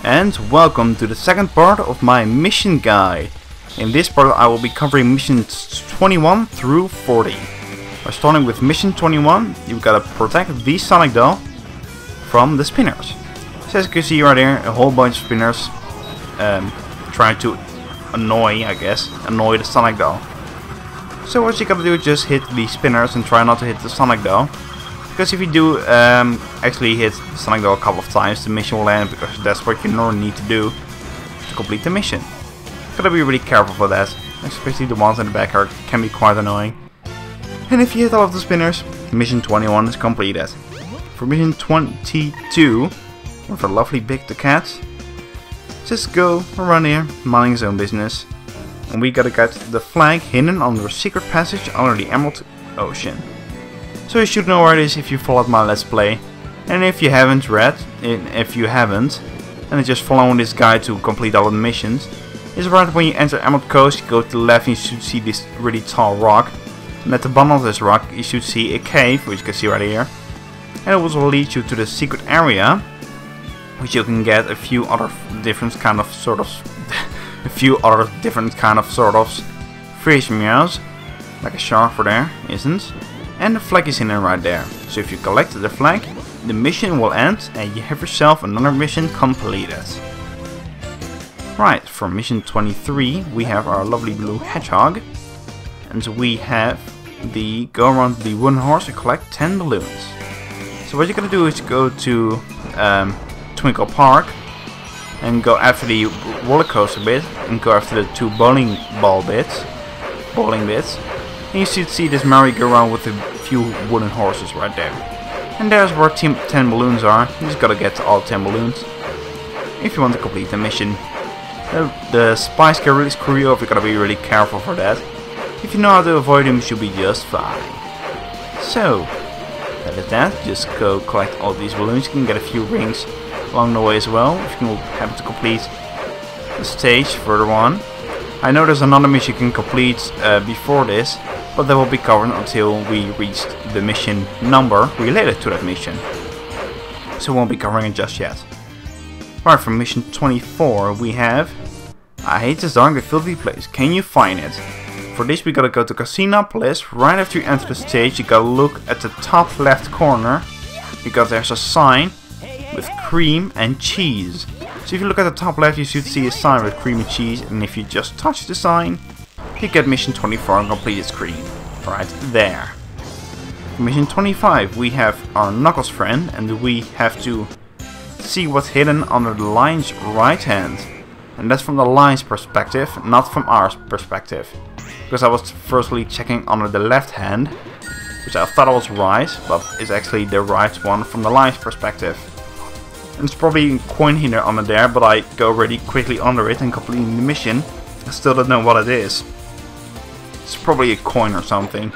and welcome to the second part of my mission guide. In this part I will be covering missions 21 through 40. By starting with mission 21, you've got to protect the Sonic doll from the spinners. So as you can see right there, a whole bunch of spinners trying to annoy the Sonic doll. So what you gotta do is just hit the spinners and try not to hit the Sonic doll. Because if you do actually hit the Sonic doll a couple of times, the mission will end, because that's what you normally need to do to complete the mission. Gotta be really careful for that, especially the ones in the back can be quite annoying. And if you hit all of the spinners, mission 21 is completed. For mission 22, with a Lovely Vic the cat, just go around here, minding his own business. And we gotta get the flag hidden under a secret passage under the Emerald Ocean. So you should know where it is if you followed my Let's Play. And if you haven't, and just following this guide to complete all of the missions, is right when you enter Emerald Coast, you go to the left and you should see this really tall rock. And at the bottom of this rock you should see a cave, which you can see right here. And it will also lead you to the secret area, which you can get a few other different kind of fish meows, like a shark for there, isn't? And the flag is hidden right there. So if you collect the flag, the mission will end and you have yourself another mission completed. Right, for mission 23 we have our lovely blue hedgehog. And we have the go around the wooden horse and collect 10 balloons. So what you're gonna do is go to Twinkle Park and go after the roller coaster bit and go after the two bowling bits. And you should see this merry-go-round with a few wooden horses right there. And there's where 10 balloons are. You just gotta get to all 10 balloons if you want to complete the mission. The spies can really screw you up, you gotta be really careful for that. If you know how to avoid them, you should be just fine. So, that is that. Just go collect all these balloons. You can get a few rings along the way as well, if you happen to complete the stage further on. I know there's another mission you can complete before this, but that will be covered until we reach the mission number related to that mission. So we won't be covering it just yet. Right, from mission 24 we have I hate this dark and filthy place, can you find it? For this we gotta go to Casinopolis. Right after you enter the stage you gotta look at the top left corner, because there's a sign with cream and cheese. So if you look at the top left you should see a sign with cream and cheese, and if you just touch the sign you get mission 24 and complete its screen. Right there. For mission 25 we have our Knuckles friend, and we have to see what's hidden under the lion's right hand. And that's from the lion's perspective, not from our perspective. Because I was firstly checking under the left hand, which I thought was right, but is actually the right one from the lion's perspective. And it's probably a coin hidden under there, but I go really quickly under it and completing the mission. I still don't know what it is. It's probably a coin or something,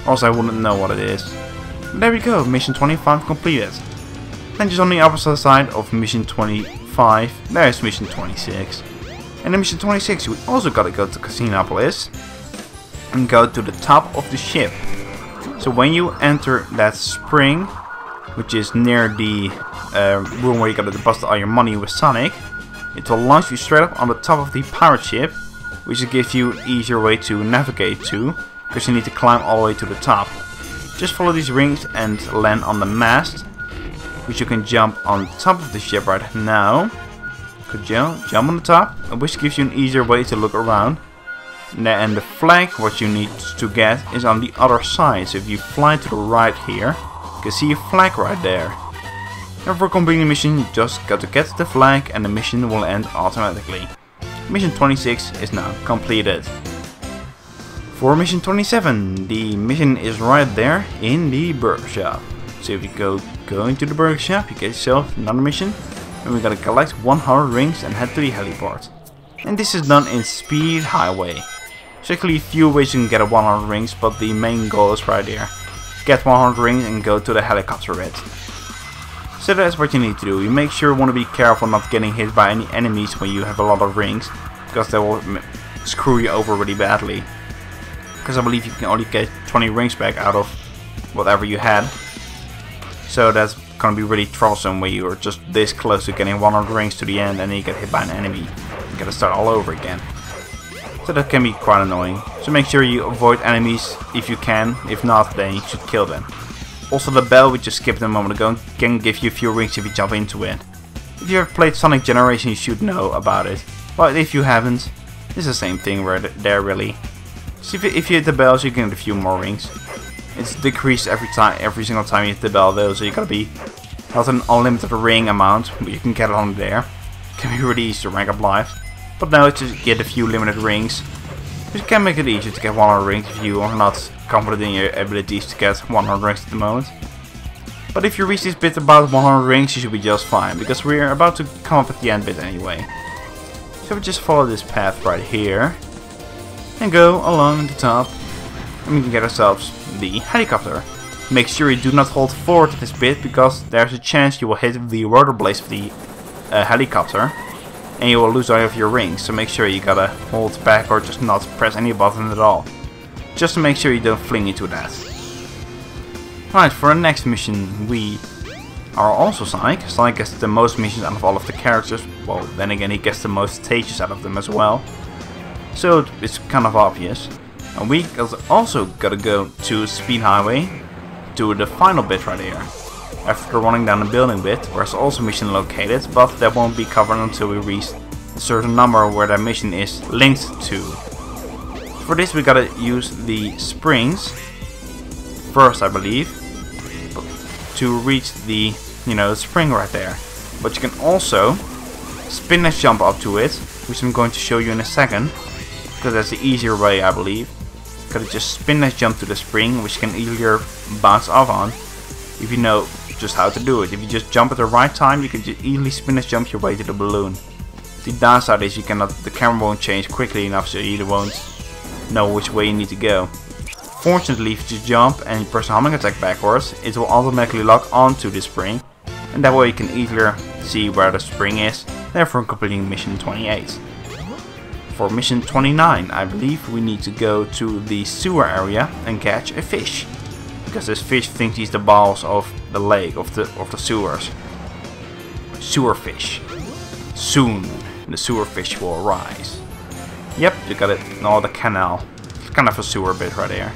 or else I wouldn't know what it is. But there we go, mission 25 completed. Then just on the opposite side of mission 25, there's mission 26. And in mission 26 we also gotta go to Casinopolis and go to the top of the ship. So when you enter that spring, which is near the room where you gotta deposit all your money with Sonic, it will launch you straight up on the top of the pirate ship, which gives you an easier way to navigate to, because you need to climb all the way to the top. Just follow these rings and land on the mast, which you can jump on top of the ship right now. Could you jump on the top, which gives you an easier way to look around. And the flag, what you need to get, is on the other side. So if you fly to the right here, you can see a flag right there. And for completing the mission, you just got to get the flag and the mission will end automatically. Mission 26 is now completed. For mission 27, the mission is right there in the Berkshire. So if you go into the Berkshire, you get yourself another mission. And we gotta collect 100 rings and head to the heliport. And this is done in Speed Highway. There's actually a few ways you can get 100 rings, but the main goal is right here. Get 100 rings and go to the helicopter bit. So that's what you need to do. You make sure you want to be careful not getting hit by any enemies when you have a lot of rings, because they will screw you over really badly. Because I believe you can only get 20 rings back out of whatever you had. So that's gonna be really troublesome when you're just this close to getting 100 rings to the end and then you get hit by an enemy. You gotta start all over again. So that can be quite annoying. So make sure you avoid enemies if you can. If not, then you should kill them. Also the bell we just skipped a moment ago can give you a few rings if you jump into it. If you have played Sonic Generation, you should know about it. But if you haven't, it's the same thing right there really. So if you hit the bells, you can get a few more rings. It's decreased every single time you hit the bell though, so you gotta be not an unlimited ring amount, but you can get it on there. It can be really easy to rank up life. But now it's just get a few limited rings. Which can make it easier to get 100 rings if you are not confident in your abilities to get 100 rings at the moment. But if you reach this bit about 100 rings, you should be just fine, because we're about to come up at the end bit anyway. So we just follow this path right here and go along the top, and we can get ourselves the helicopter. Make sure you do not hold forward at this bit, because there's a chance you will hit the rotor blades of the helicopter and you will lose all of your rings. So make sure you gotta hold back or just not press any button at all, just to make sure you don't fling into that. Right, for the next mission we are also Sonic. Sonic gets the most missions out of all of the characters. Well, then again, he gets the most stages out of them as well. So it's kind of obvious. And we also gotta go to Speed Highway, to the final bit right here. After running down the building bit, there's also a mission located, but that won't be covered until we reach a certain number where that mission is linked to. For this we gotta use the springs first, I believe, to reach the, spring right there. But you can also spin dash jump up to it, which I'm going to show you in a second, because that's the easier way, I believe. Gotta just spin dash jump to the spring, which you can easier bounce off on if you know just how to do it. If you just jump at the right time, you can just easily spin dash jump your way to the balloon. The downside is the camera won't change quickly enough, so you won't know which way you need to go. Fortunately, if you just jump and you press the homing attack backwards, it will automatically lock onto the spring, and that way you can easier see where the spring is, therefore completing mission 28. For mission 29, I believe we need to go to the sewer area and catch a fish, because this fish thinks he's the boss of the lake, of the sewers. Sewer fish. Soon the sewer fish will arise. Yep, you got it. No, the canal. It's kind of a sewer bit right there.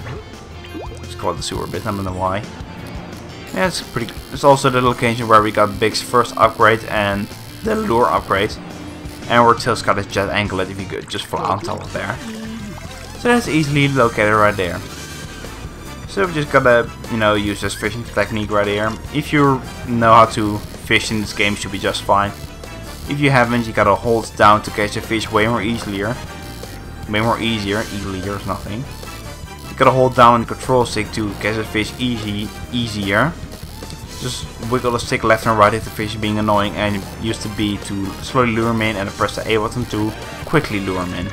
Let's call it the sewer bit, I don't know why. Yeah, it's also the location where we got Big's first upgrade and the lure upgrade. And where Tails got his jet anklet if you could just fly on top of there. So that's easily located right there. So we just gotta, use this fishing technique right here. If you know how to fish in this game, it should be just fine. If you haven't, you gotta hold down to catch a fish way more easier. Easier is nothing. You gotta hold down the control stick to catch a fish easier. Just wiggle the stick left and right if the fish is being annoying, and use the B to slowly lure him in, and press the A button to quickly lure him in.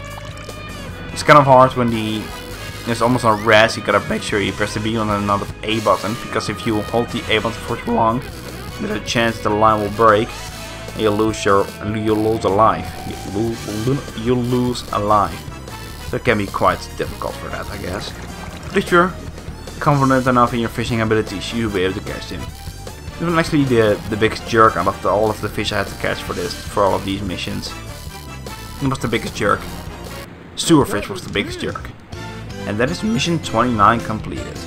It's kind of hard when it's almost on res. You gotta make sure you press the B on and not the A button, because if you hold the A button for too long, there's a chance the line will break and you'll lose a life. You'll lose a life. So it can be quite difficult for that, I guess. But if you're confident enough in your fishing abilities, you'll be able to catch him. This was actually the biggest jerk out of all of the fish I had to catch for all of these missions. It was the biggest jerk. Sewerfish was the biggest jerk. And that is mission 29 completed.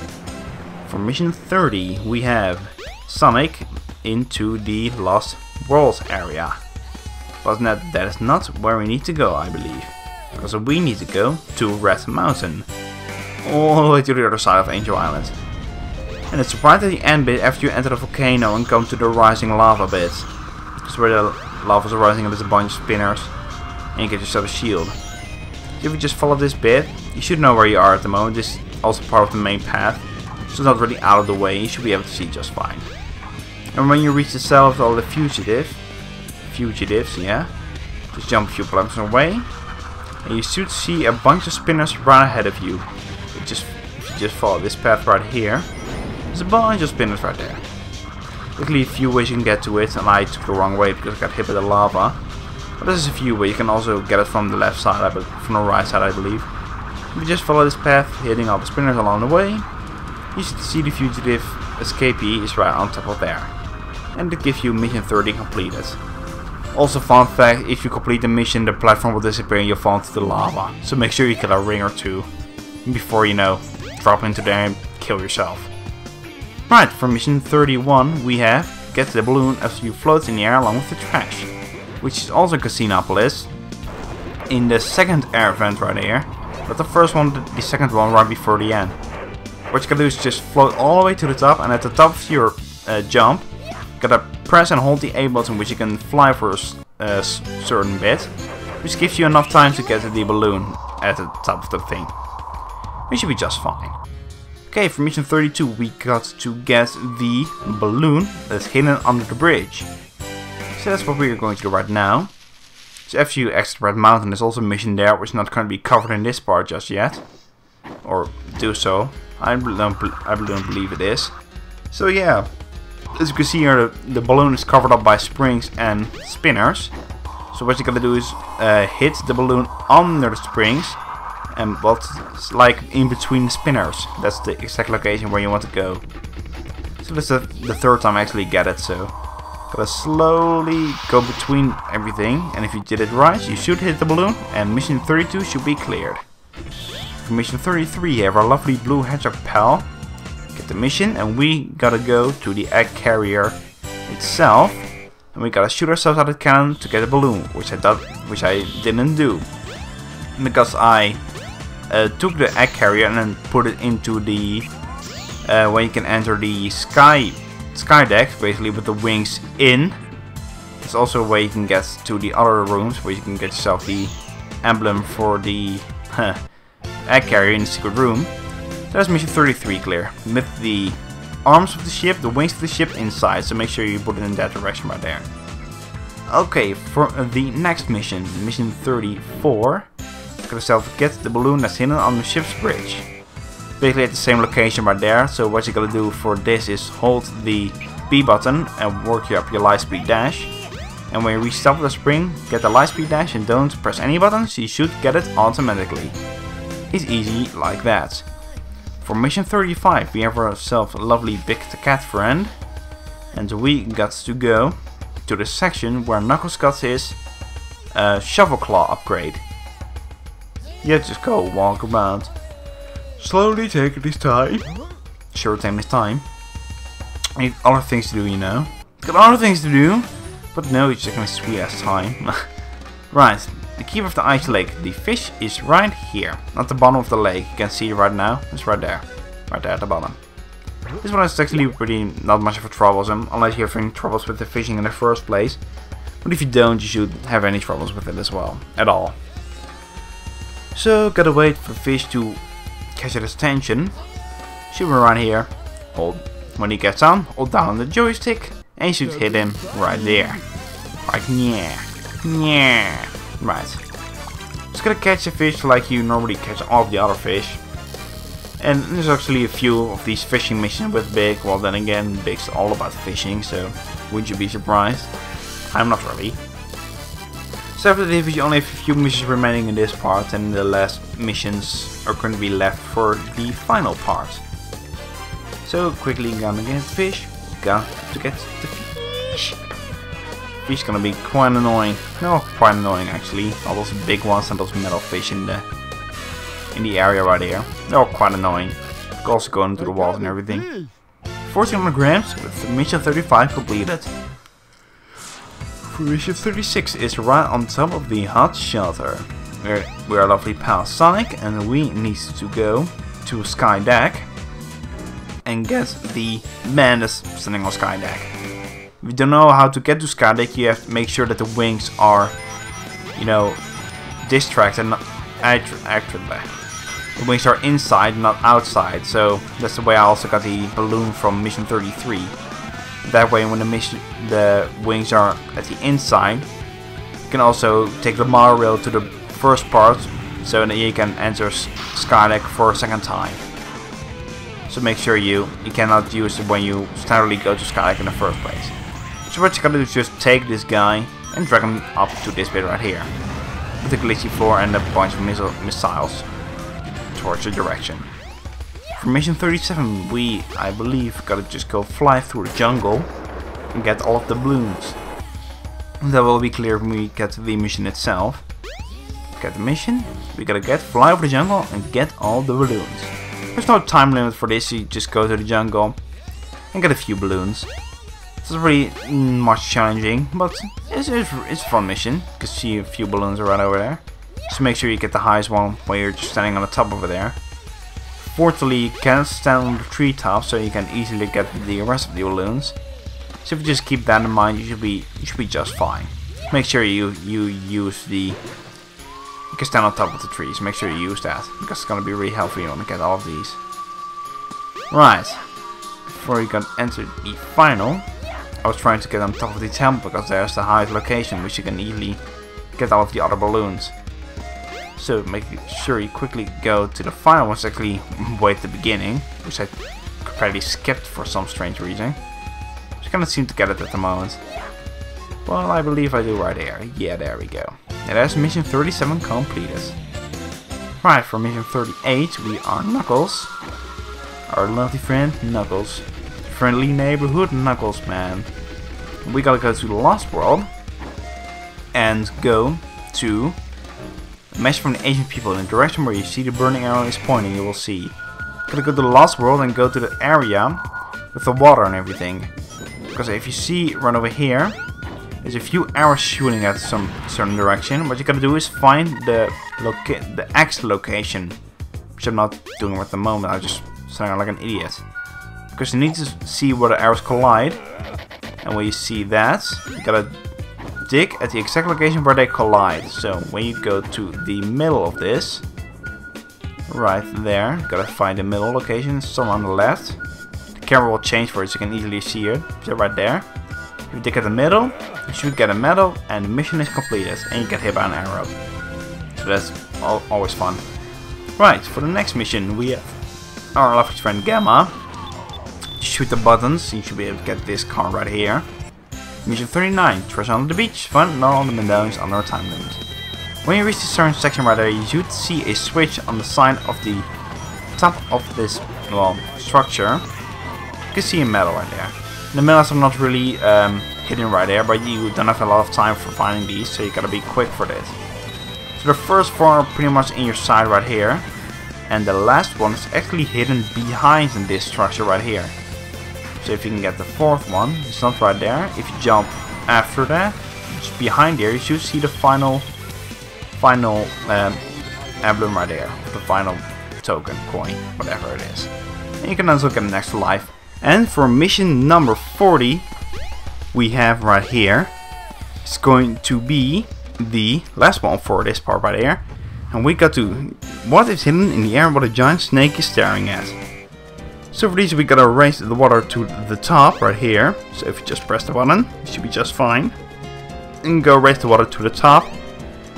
For mission 30 we have Sonic into the Lost Worlds area. But that is not where we need to go, I believe. Because we need to go to Red Mountain. All the way to the other side of Angel Island. And it's right at the end bit after you enter the volcano and come to the rising lava bit. It's where the lava is rising and there's a bunch of spinners. And you get yourself a shield. So if you just follow this bit, you should know where you are at the moment. This is also part of the main path. So it's not really out of the way, you should be able to see just fine. And when you reach the cell of all the fugitives, yeah, just jump a few platforms away. And you should see a bunch of spinners right ahead of you. If you just follow this path right here, there's a bunch of spinners right there. Quickly a few ways you can get to it, and I took the wrong way because I got hit by the lava. But there's a few ways you can also get it from the left side, from the right side I believe. If you just follow this path, hitting all the spinners along the way, you should see the fugitive escapee is right on top of there. and it gives you mission 30 completed. Also, fun fact, if you complete the mission, the platform will disappear and you'll fall into the lava. So make sure you kill a ring or two before, drop into there and kill yourself. Right, for mission 31 we have get the balloon as you float in the air along with the trash, which is also Casinopolis in the second air event right here, but the first one, the second one right before the end. What you can do is just float all the way to the top, and at the top of your jump, you gotta press and hold the A button, which you can fly for a certain bit, which gives you enough time to get the balloon at the top of the thing. We should be just fine. Okay, for mission 32 we got to get the balloon that's hidden under the bridge. So that's what we are going to do right now. So after you exit Red Mountain, there's also a mission there which is not going to be covered in this part just yet. Or do so. I don't believe it is. So yeah, as you can see here, the balloon is covered up by springs and spinners. So what you gotta do is hit the balloon under the springs, and what's like in between the spinners. That's the exact location where you want to go. So this is the third time I actually get it, so gotta slowly go between everything, and if you did it right, you should hit the balloon, and mission 32 should be cleared. For mission 33 you have our lovely blue hedgehog pal. Get the mission, and we gotta go to the egg carrier itself, and we gotta shoot ourselves out of the cannon to get a balloon, which I didn't do, because I took the egg carrier and then put it into the where you can enter the sky deck, basically with the wings in. There's also a way you can get to the other rooms where you can get yourself the emblem for the egg carrier in the secret room. That's mission 33 clear, with the arms of the ship, the wings of the ship inside, so make sure you put it in that direction right there. Okay, for the next mission, mission 34, got yourself get the balloon that's hidden on the ship's bridge. Basically at the same location right there, so what you gotta do for this is hold the B button and work up your light speed dash. And when you reach the top of the spring, get the light speed dash and don't press any buttons, you should get it automatically. It's easy like that. For mission 35 we have ourselves a lovely Vic the cat friend, and we got to go to the section where Knuckles got his shovel claw upgrade. Yeah, just go walk around. Slowly take his time. Sure, take his time. I need other things to do, Got other things to do, but no, it's just gonna sweet ass time. Right. The keeper of the ice lake, the fish is right here, at the bottom of the lake. You can see it right now, it's right there at the bottom. This one is actually pretty not much of a troublesome, unless you're having troubles with the fishing in the first place. But if you don't, you should have any troubles with it as well, at all. So gotta wait for the fish to catch its attention. Shoot him right here. When he gets on, hold down on the joystick, and you should hit him right there. Right, yeah. Right. Just gonna catch a fish like you normally catch all of the other fish. And there's actually a few of these fishing missions with Big. Well, then again, Big's all about fishing, so would you be surprised? I'm not really. So after this, you only have a few missions remaining in this part, and the last missions are going to be left for the final part. So quickly gonna get the fish. Got to get the fish. Fish gonna be quite annoying. No, quite annoying actually. All those big ones and those metal fish in the area right here. They're all quite annoying. Could also go into the walls and everything. 1400 grams with mission 35 completed. For mission 36 is right on top of the hot shelter. We're a lovely pal Sonic, and we need to go to Sky Deck and get the man that's standing on Sky Deck. If you don't know how to get to Sky Deck, you have to make sure that the wings are, distracted and not the wings are inside, not outside. So that's the way I also got the balloon from mission 33. That way, when the wings are at the inside, you can also take the monorail to the first part, so that you can enter Sky Deck for a second time. So make sure you cannot use it when you standardly go to Sky Deck in the first place. So what you gotta do is just take this guy and drag him up to this bit right here, with the glitchy floor and a bunch of missiles towards the direction. For mission 37 we, I believe, gotta just go fly through the jungle and get all of the balloons. That will be clear when we get to the mission itself. Get the mission, we gotta fly over the jungle and get all the balloons. There's no time limit for this, you just go to the jungle and get a few balloons. It's really much challenging, but it's a fun mission. You can see a few balloons right over there. Just make sure you get the highest one while you're just standing on the top over there. Fortunately, you can stand on the treetop, so you can easily get the rest of the balloons. So if you just keep that in mind, you should be just fine. Make sure you use the. You can stand on top of the trees. Make sure you use that, because it's gonna be really helpful you want to get all of these. Right. Before you can enter the final, I was trying to get on top of the temple because there's the highest location, which you can easily get all of the other balloons. So make sure you quickly go to the final one, actually way at the beginning, which I completely skipped for some strange reason. Just cannot seem to get it at the moment. Well, I believe I do right there. Yeah, there we go. And there's mission 37 completed. Right, for mission 38 we are Knuckles. Our lovely friend Knuckles. Friendly neighborhood Knuckles man. We gotta go to the Lost World and go to a message from the Asian people in the direction where you see the burning arrow is pointing. You will see. Gotta go to the Lost World and go to the area with the water and everything. Because if you see right over here, there's a few arrows shooting at some certain direction. What you gotta do is find the X location, which I'm not doing at the moment. I just sound like an idiot. Because you need to see where the arrows collide, and when you see that, you gotta dig at the exact location where they collide. So when you go to the middle of this, right there, you gotta find the middle location, somewhere on the left. The camera will change for it, so you can easily see it. So right there, if you dig at the middle, you should get a medal, and the mission is completed, and you get hit by an arrow. So that's always fun. Right, for the next mission, we have our lovely friend Gamma. Shoot the buttons, you should be able to get this car right here. Mission 39, trash on the beach, fun, not on the medallions under a time limit. When you reach the certain section right there, you should see a switch on the side of the top of this, well, structure. You can see a medal right there. The medals are not really hidden right there, but you don't have a lot of time for finding these, so you gotta be quick for this. So the first four are pretty much in your side right here, and the last one is actually hidden behind this structure right here. So if you can get the fourth one, it's not right there. If you jump after that, just behind there, you should see the final emblem right there, the final token, coin, whatever it is. And you can also get an extra life. And for mission number 40, we have right here, it's going to be the last one for this part right here. And we got to what is hidden in the air what a giant snake is staring at. So for these we gotta raise the water to the top right here. So if you just press the button, it should be just fine. And go raise the water to the top.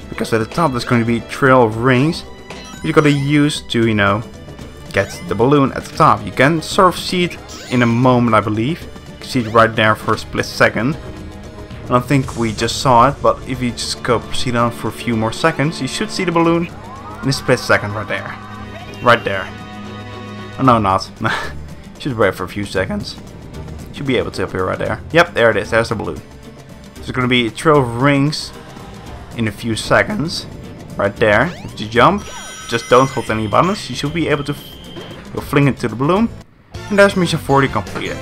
Because at the top there's going to be a trail of rings you gotta use to, you know, get the balloon at the top. You can sort of see it in a moment, I believe. You can see it right there for a split second. I don't think we just saw it, but if you just go proceed on for a few more seconds, you should see the balloon in a split second right there. Right there. Oh, no, not. Should wait for a few seconds. Should be able to appear right there. Yep, there it is. There's the balloon. There's going to be a trail of rings in a few seconds. Right there. If you jump, just don't hold any buttons. You should be able to go fling it to the balloon. And there's mission 40 completed.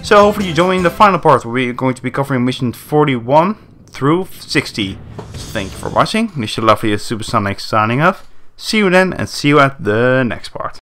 So hopefully you join in the final part where we're going to be covering mission 41 through 60. So thank you for watching. This is your lovely Zupersonic signing off. See you then, and see you at the next part.